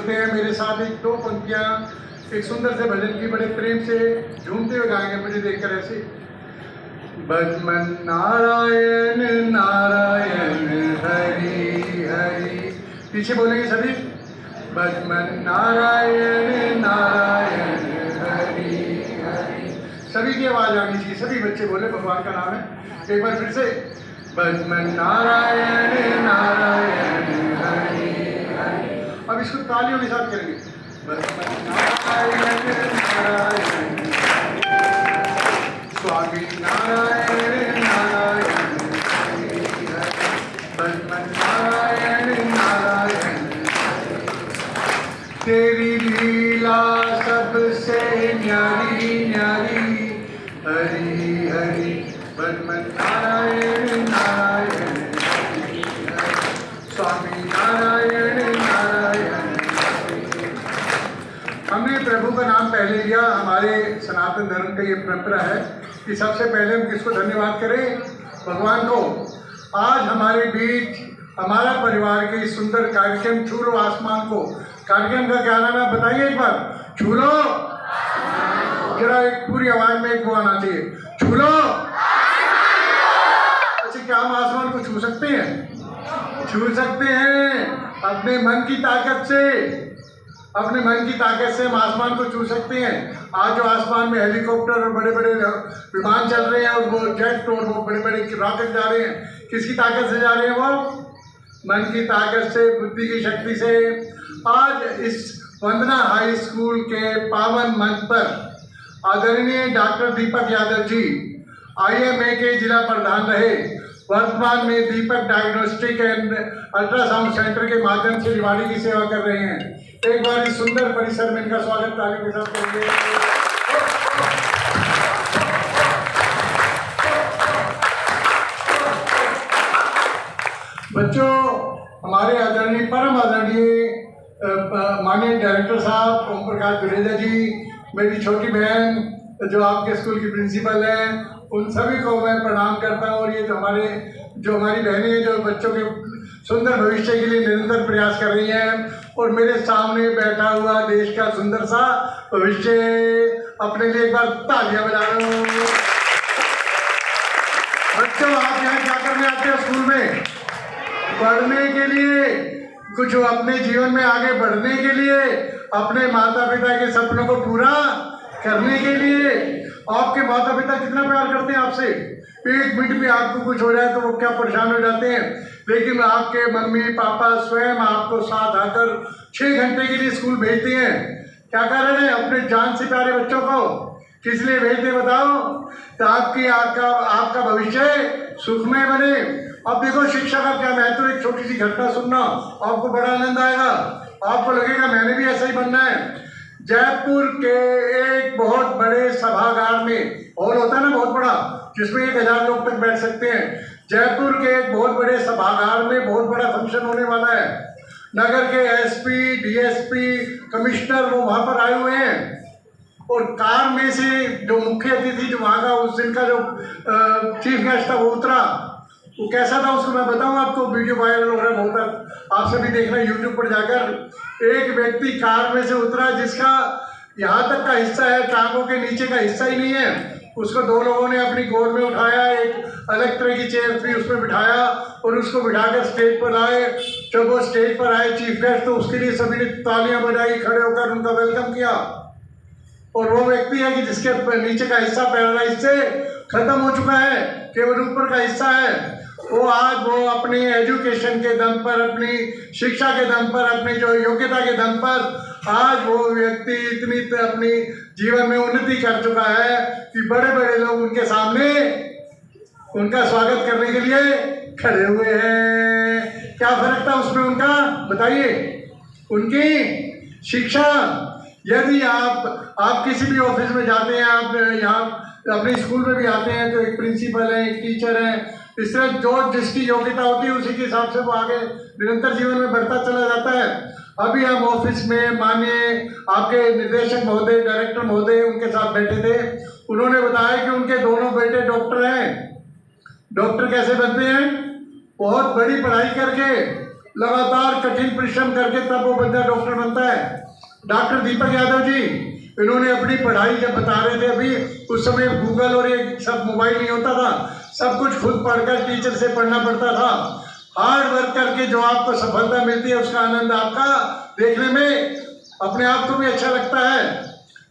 जुड़ते हैं मेरे साथ, एक दो पंक्तियाँ एक सुंदर से भजन की बड़े प्रेम से झूमते हुए गाएंगे मुझे देखकर ऐसे। भजमन नारायण नारायण हरि हरि, पीछे बोलेंगे सभी। भजमन नारायण नारायण हरि हरि, सभी की आवाज आनी चाहिए, सभी बच्चे बोले भगवान का नाम है। एक बार फिर से। भजमन नारायण नारायण हरि हरि, अब इसको तालियों के साथ करेंगे। भजमन नारायण नारायण स्वामी नारायण नारायण भजमन नारायण नारायण, तेरी लीला सबसे न्यारी न्यारी हरि हरि। भजमन नारायण नारायण स्वामी नारायण नारायण। हमने प्रभु का नाम पहले लिया, हमारे सनातन धर्म का ये परंपरा है कि सबसे पहले हम किसको धन्यवाद करें? भगवान को। आज हमारे बीच हमारा परिवार के इस सुंदर कार्यक्रम छू लो आसमान को, कार्यक्रम का क्या नाम है बताइए एक बार। छू लो, जरा एक पूरी आवाज में एक वो आना चाहिए, छू लो। अच्छा, क्या हम आसमान को छू सकते हैं? छू सकते हैं अपने मन की ताकत से, अपने मन की ताकत से हम आसमान को छू सकते हैं। आज जो आसमान में हेलीकॉप्टर और बड़े बड़े विमान चल रहे हैं और वो जेट और वो बड़े बड़े रॉकेट जा रहे हैं, किसकी ताकत से जा रहे हैं? वो मन की ताकत से, बुद्धि की शक्ति से। आज इस वंदना हाई स्कूल के पावन मंच पर आदरणीय डॉक्टर दीपक यादव जी IMA के जिला प्रधान रहे, वर्तमान में दीपक डायग्नोस्टिक एंड अल्ट्रासाउंड सेंटर के माध्यम से रिवाड़ी की सेवा कर रहे हैं। एक बार इस सुंदर परिसर में इनका स्वागत तालियों के साथ करेंगे। बच्चों, हमारे आदरणीय परम आदरणीय माननीय डायरेक्टर साहब ओम प्रकाश दुरेजा जी, मेरी छोटी बहन जो आपके स्कूल की प्रिंसिपल है, उन सभी को मैं प्रणाम करता हूँ। और ये जो हमारी बहनें जो बच्चों के सुंदर भविष्य के लिए निरंतर प्रयास कर रही हैं, और मेरे सामने बैठा हुआ देश का सुंदर सा भविष्य, अपने लिए एक बार तालियां बजा लो। बच्चों, आप यहाँ क्या करने आते हो स्कूल में? पढ़ने के लिए, कुछ अपने जीवन में आगे बढ़ने के लिए, अपने माता पिता के सपनों को पूरा करने के लिए। आपके माता पिता कितना प्यार करते हैं आपसे, एक मिनट में आपको कुछ हो जाए तो वो क्या परेशान हो जाते हैं, लेकिन आपके मम्मी पापा स्वयं आपको साथ आकर 6 घंटे के लिए स्कूल भेजते हैं। क्या कारण है? अपने जान से प्यारे बच्चों को किस लिए भेजते बताओ? तो आपका भविष्य सुखमय बने। अब देखो शिक्षा का क्या महत्व, एक छोटी सी घटना सुनना, आपको बड़ा आनंद आएगा, आपको लगेगा मैंने भी ऐसा ही बनना है। जयपुर के एक बहुत बड़े सभागार में, हॉल होता है ना बहुत बड़ा, जिसमें 1000 लोग तक बैठ सकते हैं, जयपुर के एक बहुत बड़े सभागार में बहुत बड़ा फंक्शन होने वाला है। नगर के SP DSP कमिश्नर वो वहाँ पर आए हुए हैं, और कार में से जो मुख्य अतिथि जो वहाँ का उस दिन का जो चीफ गेस्ट था वो उतरा। वो कैसा था उसको मैं बताऊँ आपको, वीडियो वायरल हो रहा है बहुत, आप सभी देखना YouTube पर जाकर। एक व्यक्ति कार में से उतरा जिसका यहाँ तक का हिस्सा है, टांगों के नीचे का हिस्सा ही नहीं है। उसको 2 लोगों ने अपनी गोद में उठाया, एक अलग तरह की चेयर थी उसमें बिठाया, और उसको बिठाकर स्टेज पर आए। जब वो स्टेज पर आए चीफ गेस्ट, तो उसके लिए सभी ने तालियां बजाई, खड़े होकर उनका वेलकम किया। और वो व्यक्ति है कि जिसके नीचे का हिस्सा पैरालाइज से खत्म हो चुका है, केवल ऊपर का हिस्सा है। वो आज वो अपनी एजुकेशन के दम पर, अपनी शिक्षा के दम पर, अपनी जो योग्यता के दम पर, आज वो व्यक्ति इतनी अपनी जीवन में उन्नति कर चुका है कि बड़े बड़े लोग उनके सामने उनका स्वागत करने के लिए खड़े हुए हैं। क्या फर्क था उसमें उनका बताइए? उनकी शिक्षा। यदि आप किसी भी ऑफिस में जाते हैं, आप यहाँ अपने स्कूल में भी आते हैं, तो एक प्रिंसिपल है, एक टीचर है, इस तरह जो जिसकी योग्यता होती है उसी के हिसाब से वो आगे निरंतर जीवन में बढ़ता चला जाता है। अभी हम ऑफिस में माननीय आपके निदेशक महोदय, डायरेक्टर महोदय उनके साथ बैठे थे। उन्होंने बताया कि उनके दोनों बेटे डॉक्टर हैं। डॉक्टर कैसे बनते हैं? बहुत बड़ी पढ़ाई करके, लगातार कठिन परिश्रम करके तब वो बंदा डॉक्टर बनता है। डॉक्टर दीपक यादव जी, इन्होंने अपनी पढ़ाई जब बता रहे थे अभी, उस समय गूगल और ये सब मोबाइल नहीं होता था, सब कुछ खुद पढ़कर टीचर से पढ़ना पड़ता था। हार्ड वर्क करके जो आपको सफलता मिलती है उसका आनंद आपका देखने में अपने आप को भी अच्छा लगता है।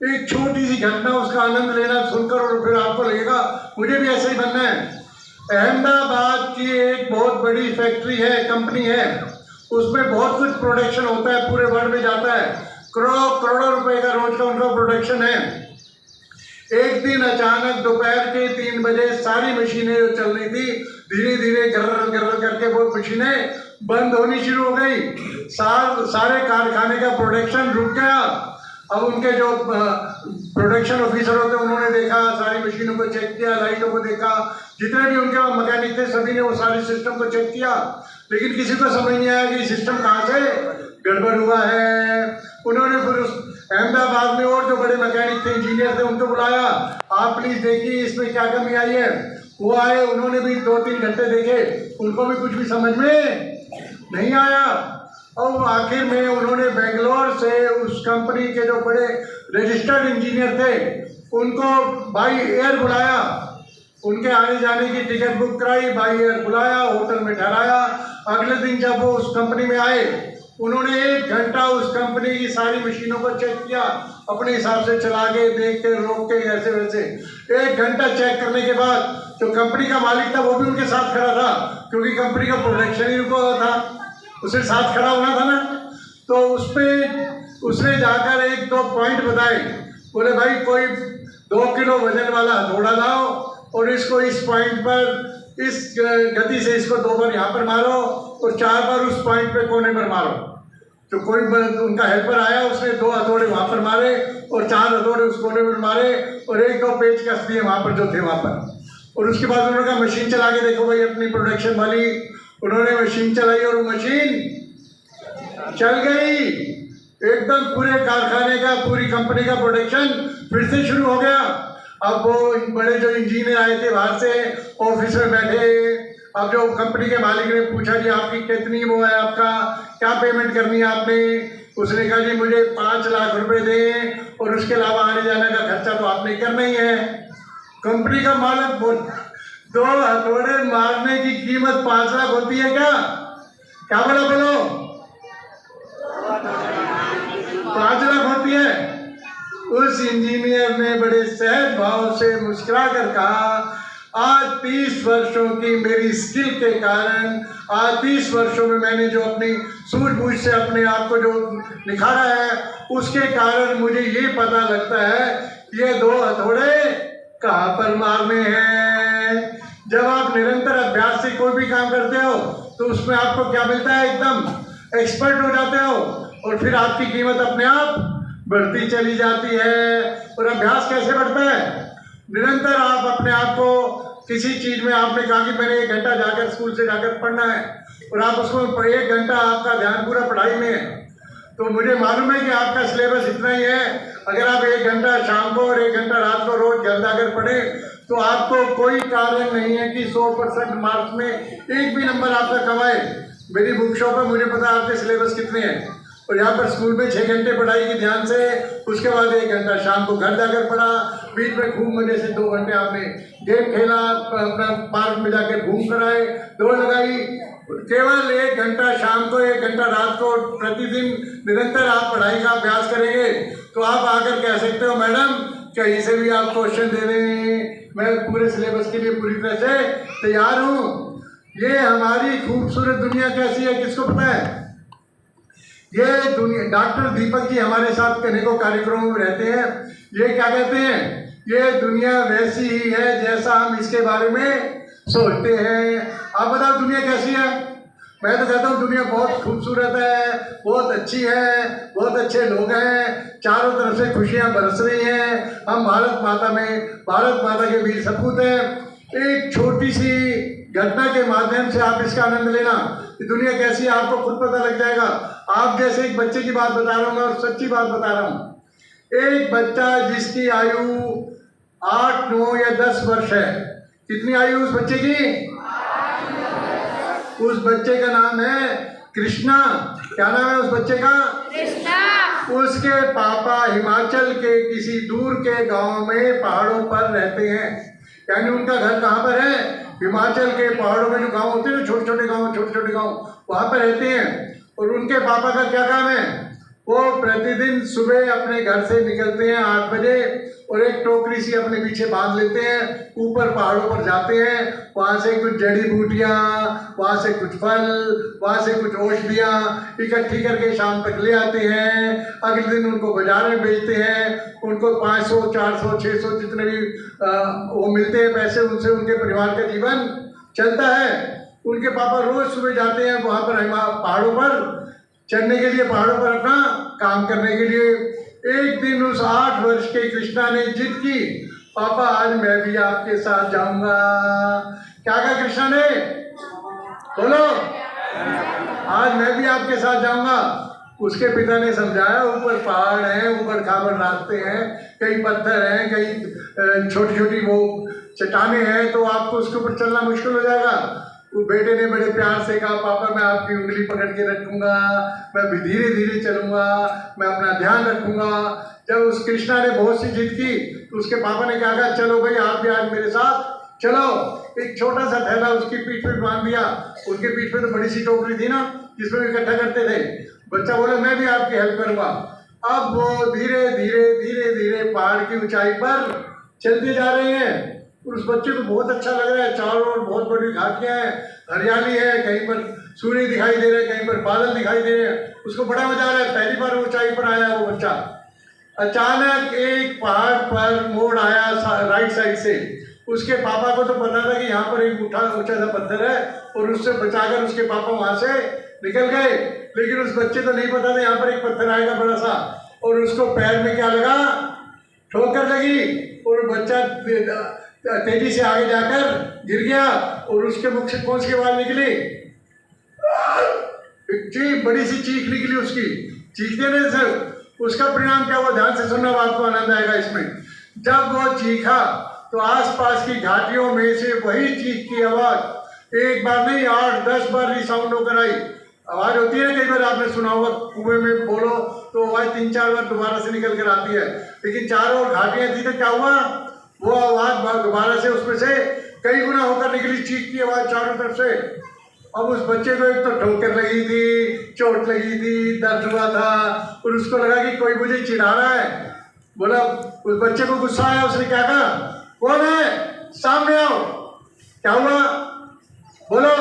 एक छोटी सी घटना उसका आनंद लेना सुनकर और फिर आपको लगेगा मुझे भी ऐसे ही बनना है। अहमदाबाद की एक बहुत बड़ी फैक्ट्री है, कंपनी है, उसमें बहुत कुछ प्रोडक्शन होता है, पूरे वर्ल्ड में जाता है, करोड़ों करोड़ों रुपए का रोज का उनका प्रोडक्शन है। एक दिन अचानक दोपहर के 3 बजे सारी मशीनें जो चल रही थी धीरे धीरे गर्र गर्र करके वो मशीनें बंद होनी शुरू हो गई। सारे कारखाने का प्रोडक्शन रुक गया। अब उनके जो प्रोडक्शन ऑफिसर होते उन्होंने देखा, सारी मशीनों को चेक किया, लाइटों को देखा, जितने भी उनके मैकेनिक थे सभी ने वो सारे सिस्टम को चेक किया, लेकिन किसी को समझ नहीं आया कि सिस्टम कहाँ से गड़बड़ हुआ है। उन्होंने फिर उस अहमदाबाद में और जो बड़े मैकेनिक थे, इंजीनियर थे, उनको बुलाया, आप प्लीज देखिए इसमें क्या कमी आई है। वो आए, उन्होंने भी 2-3 घंटे देखे, उनको भी कुछ भी समझ में नहीं आया। और आखिर में उन्होंने बेंगलोर से उस कंपनी के जो बड़े रजिस्टर्ड इंजीनियर थे उनको बाई एयर बुलाया, उनके आने जाने की टिकट बुक कराई, बाई एयर बुलाया, होटल में ठहराया। अगले दिन जब वो उस कंपनी में आए, उन्होंने 1 घंटा उस कंपनी की सारी मशीनों को चेक किया, अपने हिसाब से चला के, देख के, रोक के, ऐसे वैसे 1 घंटा चेक करने के बाद जो कंपनी का मालिक था वो भी उनके साथ खड़ा था, क्योंकि कंपनी का प्रोडक्शन ही रुका हुआ था, उसे साथ खड़ा होना था ना। तो उस पर उसने जाकर 1-2 पॉइंट बताए, बोले भाई कोई 2 किलो वजन वाला हथौड़ा लाओ और इसको इस पॉइंट पर इस गति से इसको 2 बार यहाँ पर मारो और 4 बार उस पॉइंट पे कोने पर मारो। तो कोई उनका हेल्पर आया, उसने 2 हथौड़े वहाँ पर मारे और 4 हथौड़े उस कोने पर मारे और 1-2 पेच कस दिए वहाँ पर जो थे वहाँ पर। और उसके बाद उन्होंने कहा मशीन चला के देखो भाई अपनी प्रोडक्शन वाली। उन्होंने मशीन चलाई और वो मशीन चल गई, एकदम पूरे कारखाने का, पूरी कंपनी का प्रोडक्शन फिर से शुरू हो गया। अब वो बड़े जो इंजीनियर आए थे बाहर से, ऑफिस में बैठे, अब जो कंपनी के मालिक ने पूछा जी आपकी कितनी वो है, आपका क्या पेमेंट करनी है आपने। उसने कहा जी मुझे 5 लाख रुपए दें और उसके अलावा आने जाने का खर्चा तो आपने करना ही है। कंपनी का मालिक बोल 2 हथौड़े मारने की कीमत 5 लाख होती है क्या बोला बोलो? 5 लाख होती है। उस इंजीनियर ने बड़े सहज भाव से मुस्कुरा कर कहा आज 30 वर्षों की मेरी स्किल के कारण, आज 30 वर्षों में मैंने जो अपनी सूझबूझ से अपने आप को जो निखारा है, उसके कारण मुझे ये पता लगता है ये 2 हथौड़े कहाँ पर मारने हैं। जब आप निरंतर अभ्यास से कोई भी काम करते हो तो उसमें आपको क्या मिलता है, एकदम एक्सपर्ट हो जाते हो और फिर आपकी कीमत अपने आप बढ़ती चली जाती है। और अभ्यास कैसे बढ़ता है? निरंतर आप अपने आप को किसी चीज में, आपने कहा कि मैंने 1 घंटा जाकर स्कूल से जाकर पढ़ना है और आप उसको 1 घंटा आपका ध्यान पूरा पढ़ाई में है, तो मुझे मालूम है कि आपका सिलेबस इतना ही है। अगर आप 1 घंटा शाम को और 1 घंटा रात को रोज घर जाकर पढ़े तो आपको कोई कारण नहीं है कि 100% मार्क्स में एक भी नंबर आपका कमाए। मेरी बुक शॉप है, मुझे पता है आपके सिलेबस कितने हैं। और यहाँ पर स्कूल में 6 घंटे पढ़ाई की ध्यान से, उसके बाद 1 घंटा शाम को घर जाकर पढ़ा, बीच में खूब मजे से 2 घंटे आपने गेम खेला, अपना पार्क में जाकर घूम कर आए, दौड़ लगाई। केवल 1 घंटा शाम को, 1 घंटा रात को प्रतिदिन निरंतर आप पढ़ाई का अभ्यास करेंगे तो आप आकर कह सकते हो मैडम कहीं से भी आप क्वेश्चन दे दें, मैं पूरे सिलेबस के लिए पूरी तरह से तैयार हूँ। ये हमारी खूबसूरत दुनिया कैसी है किसको पता है? ये दुनिया, डॉक्टर दीपक जी हमारे साथ अनेकों कार्यक्रमों में रहते हैं। ये क्या कहते हैं, ये दुनिया वैसी ही है जैसा हम इसके बारे में सोचते हैं। आप बताओ दुनिया कैसी है? मैं तो कहता हूँ दुनिया बहुत खूबसूरत है, बहुत अच्छी है, बहुत अच्छे लोग हैं, चारों तरफ से खुशियाँ बरस रही हैं। हम भारत माता में, भारत माता के वीर सपूत हैं। एक छोटी सी घटना के माध्यम से आप इसका आनंद लेना, दुनिया कैसी है आपको खुद पता लग जाएगा। आप जैसे एक बच्चे की बात बता रहा हूँ मैं और सच्ची बात बता रहा हूँ। एक बच्चा जिसकी आयु 8, 9 या 10 वर्ष है, कितनी आयु उस बच्चे की? उस बच्चे का नाम है कृष्णा। क्या नाम है उस बच्चे का? कृष्णा। उसके पापा हिमाचल के किसी दूर के गांव में पहाड़ों पर रहते हैं। यानी उनका घर कहाँ पर है? हिमाचल के पहाड़ों में जो गांव होते हैं ना, छोटे छोटे गांव, वहां पर रहते हैं। और उनके पापा का क्या काम है? वो प्रतिदिन सुबह अपने घर से निकलते हैं 8 बजे और एक टोकरी सी अपने पीछे बांध लेते हैं, ऊपर पहाड़ों पर जाते हैं, वहाँ से कुछ जड़ी बूटियाँ, वहाँ से कुछ फल, वहाँ से कुछ औषधियाँ इकट्ठी करके शाम तक ले आते हैं। अगले दिन उनको बाजार में बेचते हैं। उनको 500, 400, 600 जितने भी वो मिलते हैं पैसे, उनसे उनके परिवार का जीवन चलता है। उनके पापा रोज सुबह जाते हैं वहाँ पर पहाड़ों पर चढ़ने के लिए, पहाड़ों पर अपना काम करने के लिए। एक दिन उस 8 वर्ष के कृष्णा ने जिद की, पापा आज मैं भी आपके साथ जाऊंगा। क्या कहा कृष्णा ने? बोलो, आज मैं भी आपके साथ जाऊंगा। उसके पिता ने समझाया, ऊपर पहाड़ हैं, ऊपर खाबर रास्ते हैं, कई पत्थर हैं, कई छोटी छोटी वो चट्टाने हैं, तो आपको उसके ऊपर चलना मुश्किल हो जाएगा। वो बेटे ने बड़े प्यार से कहा, पापा मैं आपकी उंगली पकड़ के रखूंगा, मैं भी धीरे धीरे चलूंगा, मैं अपना ध्यान रखूंगा। जब उस कृष्णा ने बहुत सी जिद की तो उसके पापा ने क्या कहा, चलो भाई आप भी आज मेरे साथ चलो। एक छोटा सा थैला उसकी पीठ पे बांध दिया। उनके पीठ पे तो बड़ी सी टोकरी थी ना जिसमें इकट्ठा करते थे। बच्चा बोला मैं भी आपकी हेल्प करूंगा। अब वो धीरे धीरे पहाड़ की ऊंचाई पर चलते जा रहे हैं। उस बच्चे को बहुत अच्छा लग रहा है, चारों ओर बहुत बड़ी घाटियां हैं, हरियाली है, कहीं पर सूर्य दिखाई दे रहा है, कहीं पर बादल दिखाई दे रहे हैं। उसको बड़ा मजा आ रहा है, पहली बार ऊंचाई पर आया वो बच्चा। अचानक एक पहाड़ पर मोड़ आया राइट साइड से। उसके पापा को तो पता था कि यहाँ पर एक ऊंचा सा पत्थर है और उससे बचाकर उसके पापा वहां से निकल गए। लेकिन उस बच्चे को नहीं पता था यहाँ पर एक पत्थर आएगा बड़ा सा, और उसको पैर में क्या लगा? ठोकर लगी और बच्चा तेजी से आगे जाकर गिर गया और उसके मुख से कौन सी आवाज निकली? बड़ी सी चीख निकली उसकी। चीख देने से उसका परिणाम क्या हुआ? ध्यान से सुनना, आपको आनंद आएगा इसमें। जब वो चीखा तो आसपास की घाटियों में से वही चीख की आवाज एक बार नहीं 8-10 बार रिसाउंड होकर आई। आवाज होती है कई बार आपने सुना होगा, कुएं में बोलो तो आवाज 3-4 बार दोबारा से निकल कर आती है। लेकिन चारों ओर घाटियां थी तो क्या हुआ? वो आवाज दोबारा से उसमें से कई गुना होकर निकली, चीख की आवाज चारों तरफ से। अब उस बच्चे को एक तो ठोकर लगी थी, चोट लगी थी, दर्द हुआ था और उसको लगा कि कोई मुझे चिढ़ा रहा है। बोला, उस बच्चे को गुस्सा आया, उसने क्या कहा, कौन है? सामने आओ। क्या हुआ? बोलो।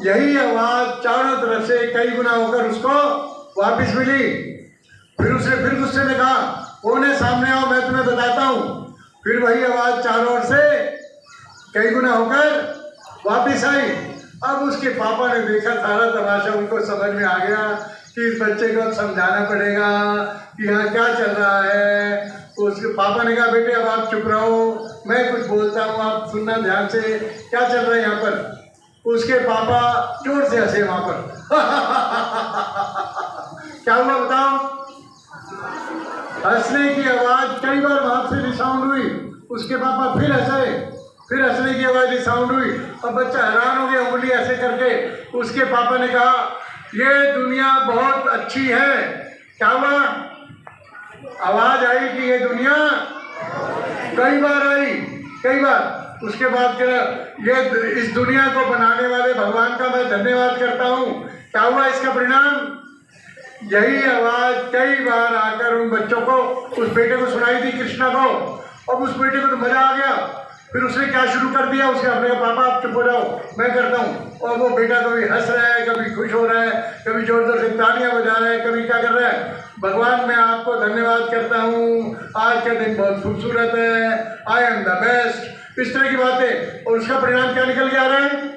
यही आवाज चारों तरफ से कई गुना होकर उसको वापिस मिली। फिर उसने फिर गुस्से में कहा, कौन है? सामने आओ, मैं तुम्हें बताता हूँ। फिर वही आवाज चारों ओर से कई गुना होकर वापिस आई। अब उसके पापा ने देखा सारा तमाशा, उनको समझ में आ गया कि इस बच्चे को अब समझाना पड़ेगा कि यहाँ क्या चल रहा है। तो उसके पापा ने कहा, बेटे अब आप चुप रहो, मैं कुछ बोलता हूँ, आप सुनना ध्यान से, क्या चल रहा है यहाँ पर। उसके पापा जोर से हंसे वहां पर। क्या हुआ बताओ? हंसने की आवाज कई बार वहां से रिसाउंड हुई। उसके पापा फिर हंसे, फिर हंसने की आवाज रिसाउंड हुई। अब बच्चा हैरान हो गया, उंगली ऐसे करके। उसके पापा ने कहा, ये दुनिया बहुत अच्छी है। क्या हुआ? आवाज आई कि ये दुनिया कई बार आई, कई बार। उसके बाद ये इस दुनिया को बनाने वाले भगवान का मैं धन्यवाद करता हूँ। क्या हुआ इसका परिणाम? यही आवाज कई बार आकर उन बच्चों को, उस बेटे को सुनाई दी, कृष्णा को। अब उस बेटे को तो मजा आ गया। फिर उसने क्या शुरू कर दिया? उसने अपने पापा आप चुप हो जाओ, मैं करता हूँ। और वो बेटा कभी हंस रहा है, कभी खुश हो रहा है, कभी जोर जोर से तालियां बजा रहा है, कभी क्या कर रहा है, भगवान मैं आपको धन्यवाद करता हूँ, आज का दिन बहुत खूबसूरत है, आई एम द बेस्ट, इस तरह की बातें। और उसका परिणाम क्या निकल के आ रहा है?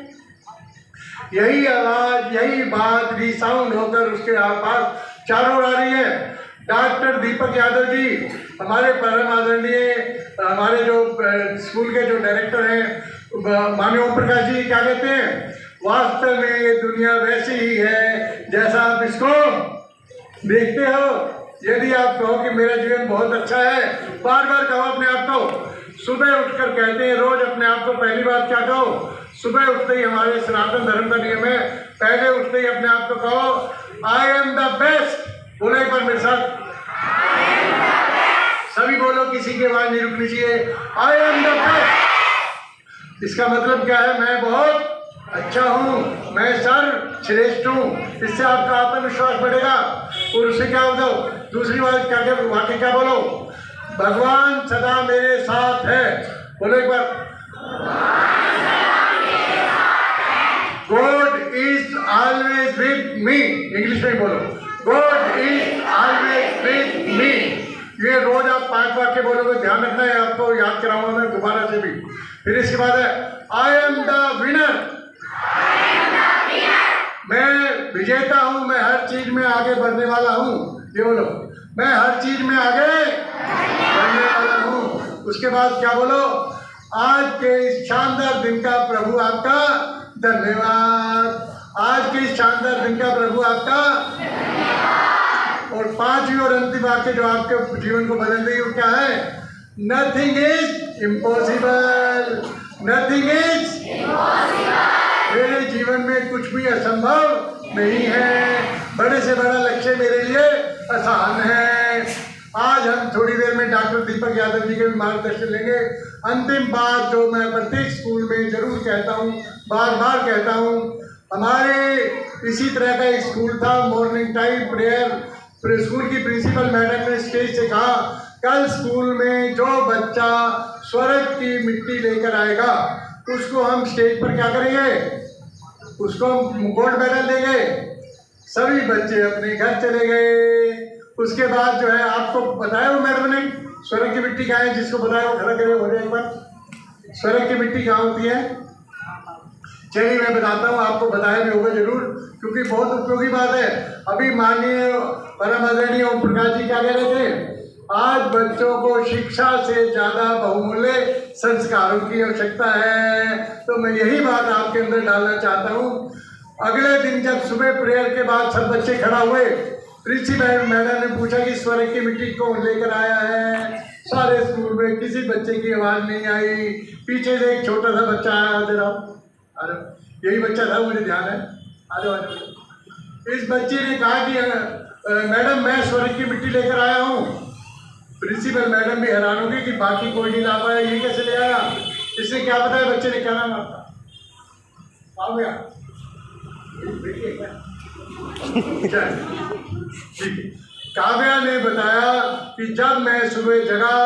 यही आवाज, यही बात रिसाउंड होकर उसके आसपास चारों ओर आ रही है। डॉक्टर दीपक यादव जी, हमारे परम आदरणीय, हमारे जो स्कूल के जो डायरेक्टर हैं माननीय ओम प्रकाश जी, क्या कहते हैं, वास्तव में ये दुनिया वैसी ही है जैसा आप इसको देखते हो। यदि आप कहो कि मेरा जीवन बहुत अच्छा है, बार बार कहो अपने आप को। सुबह उठकर कहते हैं रोज अपने आप को, पहली बात क्या कहो, सुबह उठते ही हमारे सनातन धर्म का नियम है पहले उठते ही अपने आप को कहो आई एम द बेस्ट। बोलो एक बार मेरे साथ, सभी बोलो, किसी की आवाज नहीं रुकनी चाहिए। I am the best. इसका मतलब क्या है? मैं बहुत अच्छा हूँ, मैं सर्वश्रेष्ठ हूँ। इससे आपका आत्मविश्वास बढ़ेगा। और उससे क्या होगा? दूसरी बात क्या क्या वाक्य क्या बोलो? भगवान सदा मेरे साथ है। बोलो एक बार, God is always with me. English में बोलो, God is always with me. ये रोज आप 5 वाक्य बोलोगे, ध्यान रखना है, आपको याद कराऊंगा मैं दोबारा से भी। फिर इसके बाद है आई एम द विनर। मैं विजेता हूं, मैं हर चीज में आगे बढ़ने वाला हूं। ये बोलो, मैं हर चीज में आगे बढ़ने वाला हूं। उसके बाद क्या बोलो? आज के इस शानदार दिन का प्रभु आपका धन्यवाद। आज के इस शानदार दिन का प्रभु आपका। और 5वीं और अंतिम वाक्य जो आपके जीवन को बदल देगी वो क्या है? Nothing is impossible. Nothing is impossible. मेरे जीवन में कुछ भी असंभव नहीं है। बड़े से बड़ा लक्ष्य मेरे लिए आसान है। आज हम थोड़ी देर में डॉक्टर दीपक यादव जी के भी मार्गदर्शन लेंगे। अंतिम बात जो मैं प्रत्येक स्कूल में जरूर कहता हूँ, बार बार कहता हूँ, हमारे इसी तरह का एक स्कूल था, मॉर्निंग टाइम प्रेयर। स्कूल की प्रिंसिपल मैडम ने स्टेज से कहा, कल स्कूल में जो बच्चा स्वर्ग की मिट्टी लेकर आएगा उसको हम स्टेज पर क्या करेंगे? उसको गोल्ड मेडल देंगे। सभी बच्चे अपने घर चले गए। उसके बाद जो है आपको बताया वो मैडम ने, स्वर्ग की मिट्टी कहाँ है? जिसको बताया वो खड़ा करे, हो जाए एक बार। स्वर्ग की मिट्टी कहाँ होती है? चलिए मैं बताता हूँ, आपको बताया भी होगा जरूर, क्योंकि बहुत उपयोगी बात है। अभी माननीय परम आदरणीय ओम प्रकाश जी क्या कह रहे थे? आज बच्चों को शिक्षा से ज्यादा बहुमूल्य संस्कारों की आवश्यकता है। तो मैं यही बात आपके अंदर डालना चाहता हूँ। अगले दिन जब सुबह प्रेयर के बाद सब बच्चे खड़ा हुए, प्रिंसिपल मैडम ने पूछा कि स्वर्ग की मिट्टी कौन लेकर आया है? सारे स्कूल में किसी बच्चे की आवाज नहीं आई। पीछे से एक छोटा सा बच्चा आया, जरा अरे यही बच्चा था, मुझे ध्यान है। अरे इस बच्चे ने कहा कि मैडम मैं स्वर्ग की मिट्टी लेकर आया हूँ। प्रिंसिपल मैडम भी हैरान होगी कि बाकी कोई नहीं ला पाया, ये कैसे ले आया? इससे क्या पता है बच्चे ने क्या नाम आपका? आ गया काव्या ने बताया कि जब मैं सुबह जगा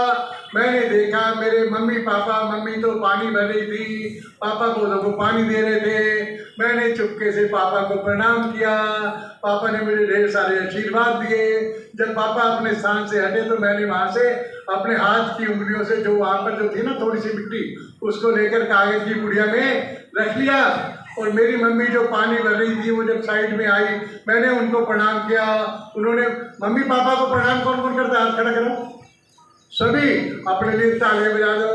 मैंने देखा मेरे मम्मी पापा, मम्मी तो पानी भर रही थी, पापा को पानी दे रहे थे। मैंने चुपके से पापा को प्रणाम किया। पापा ने मुझे ढेर सारे आशीर्वाद दिए। जब पापा अपने स्थान से हटे तो मैंने वहाँ से अपने हाथ की उंगलियों से जो वहाँ पर जो थी ना थोड़ी सी मिट्टी, उसको लेकर कागज की पुड़िया में रख लिया। और मेरी मम्मी जो पानी भर रही थी वो जब साइड में आई, मैंने उनको प्रणाम किया। उन्होंने, मम्मी पापा को प्रणाम कौन कौन करता है? हाथ खड़ा करो सभी, अपने लिए तालियां बजा दो।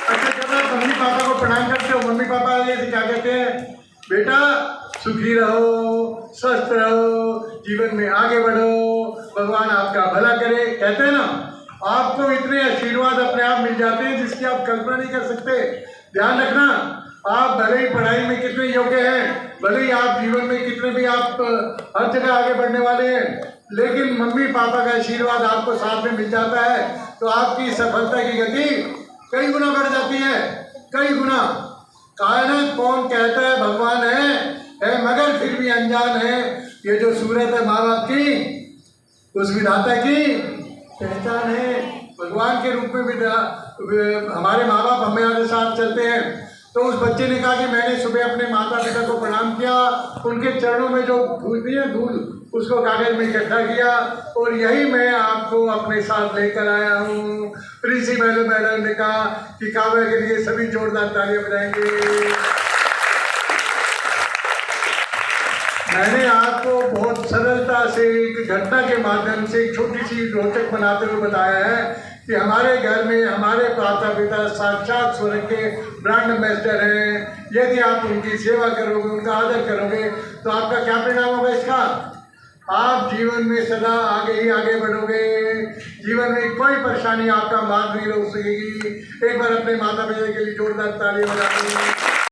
अच्छा, जब आप मम्मी पापा को प्रणाम करते हो, मम्मी पापा ऐसे क्या कहते हैं? बेटा सुखी रहो, स्वस्थ रहो, जीवन में आगे बढ़ो, भगवान आपका भला करे, कहते हैं ना। आपको इतने आशीर्वाद अपने आप मिल जाते हैं जिसकी आप कल्पना नहीं कर सकते। ध्यान रखना, आप भले ही पढ़ाई में कितने योग्य हैं, भले ही आप जीवन में कितने भी आप हर जगह आगे बढ़ने वाले हैं, लेकिन मम्मी पापा का आशीर्वाद आपको साथ में मिल जाता है तो आपकी सफलता की गति कई गुना बढ़ जाती है, कई गुना। कायनात कौन कहता है भगवान है मगर फिर भी अनजान है। ये जो सूरत है माँ बाप की, उस विधाता की पहचान है। भगवान के रूप में भी हमारे माँ बाप हमारे साथ चलते हैं। तो उस बच्चे ने कहा कि मैंने सुबह अपने माता पिता को प्रणाम किया, उनके चरणों में जो धूल थी धूल उसको कागज में इकट्ठा किया और यही मैं आपको अपने साथ लेकर आया हूँ। प्रिंसिपल मैडम ने कहा कि काव्या के लिए सभी जोरदार तालियां बजाएंगे। मैंने आपको बहुत सरलता से एक घटना के माध्यम से एक छोटी सी रोचक बनाते हुए बताया है कि हमारे घर में हमारे माता पिता साक्षात स्वर्ग के ब्रांड एम्बेसडर हैं। यदि आप उनकी सेवा करोगे, उनका आदर करोगे तो आपका क्या परिणाम होगा? इसका आप जीवन में सदा आगे ही आगे बढ़ोगे। जीवन में कोई परेशानी आपका मार्ग नहीं रोक सकेगी। एक बार अपने माता पिता के लिए जोरदार ताली बजा दो।